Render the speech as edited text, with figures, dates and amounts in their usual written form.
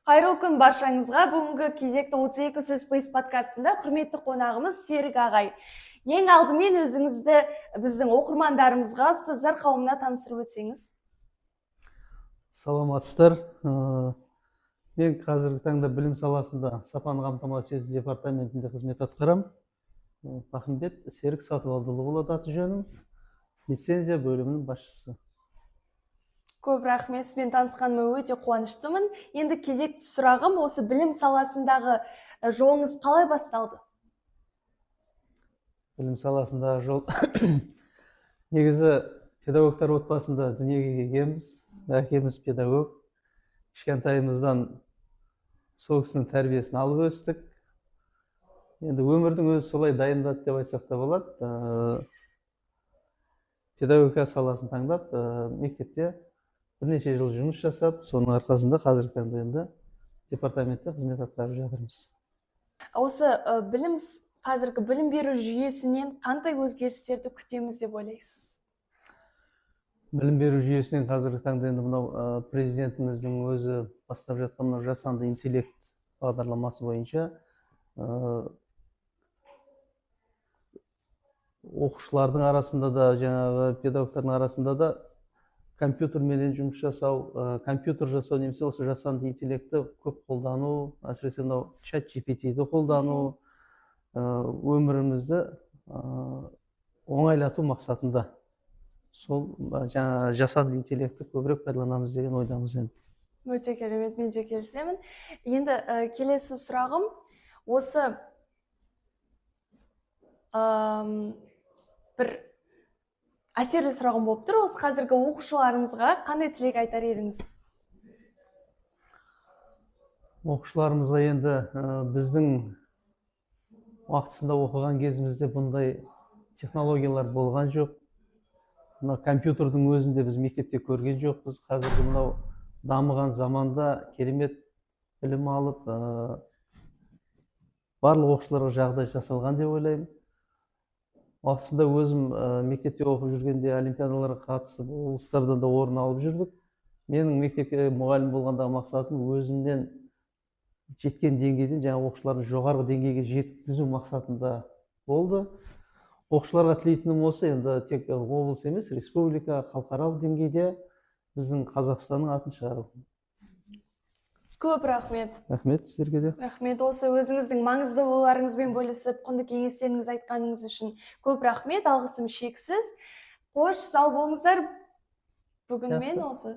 Қайырлы күн баршаңызға. Бүгінгі кезектің 32 сөз плейс подкастында құрметті қонағымыз Серік ағай. Ең алдымен өзіңізді біздің оқырмандарымызға, ұстаздар қауымына таныстырып өтсеңіз. Саламатсыздар. Мен қазіргі таңда білім саласында сапаны қамтамасыз ету департаментінде қызмет атқарам. Рахымбет Серік Сатыбалдыұлы болады аты жөнім. Лицензия бөлімінің басшысы. Көп рахмет, мен танысқаныма өте қуаныштымын. Енді кезекті сұрағым, осы білім саласындағы жолыңыз қалай басталды? Білім саласындағы жол негізі педагогтар отбасында дүниеге келгенбіз. Әкеміз педагог. Кішкентайымыздан сол кісінің тәрбиесін алып өстік. Енді өмірдің өзі солай дайындады деп айтсақ та болады. Педагогика саласын таңдап, мектепте бірнеше жыл жұмыс жасап, соның арқасында қазіргі таңда енді департаментте қызмет атқарып жатырмыз. Осы қазіргі білім беру жүйесінен қандай өзгерістерді күтеміз деп ойлайсыз? Білім беру жүйесінен қазіргі таңда енді мынау президентіміздің өзі бастап жатқан мынау жасанды интеллект бағдарламасы бойынша оқушылардың арасында да, жаңағы педагогтардың арасында да компьютерменен жұмыс жасау, компьютер жасау немесе осы жасанды интеллектті көп қолдану, әсіресе мынау чат GPT-ді қолдану өмірімізді оңайлату мақсатында. Сол жаңа жасанды интеллектті көбірек пайдаланамыз деген ойдамыз енді. Өте керемет, мен де келісемін. Енді келесі сұрағым, осы бір әсерлі сұрағым болып тұр. Осы қазіргі оқушыларымызға қандай тілек айтар едіңіз? Оқушыларымызға енді біздің уақытысында оқыған кезімізде бұндай технологиялар болған жоқ. Мына компьютердің өзінде біз мектепте көрген жоқпыз. Қазіргі мынау дамыған заманда керемет білім алып, барлық оқушыларға жағдай жасалған деп ойлаймын. Уақытысында өзім мектепте оқып жүргенде олимпиадаларға қатысып, облыстардан да орын алып жүрдік. Менің мектепке мұғалім болғандағы мақсатым өзімнен жеткен деңгейден жаңа оқушыларды жоғарғы деңгейге жеткізу мақсатында болды. Оқушыларға тілейтінім осы, енді тек облыс емес, республика, халықаралық деңгейде біздің Қазақстанның атын шығару. Көп рахмет. Рахмет сіздерге де. Рахмет, осы өзіңіздің маңызды ойларыңызбен бөлісіп, құнды кеңестеріңіз айтқаныңыз үшін көп рахмет, алғысым шексіз. Қош, сау болыңыздар. Бүгін мен осы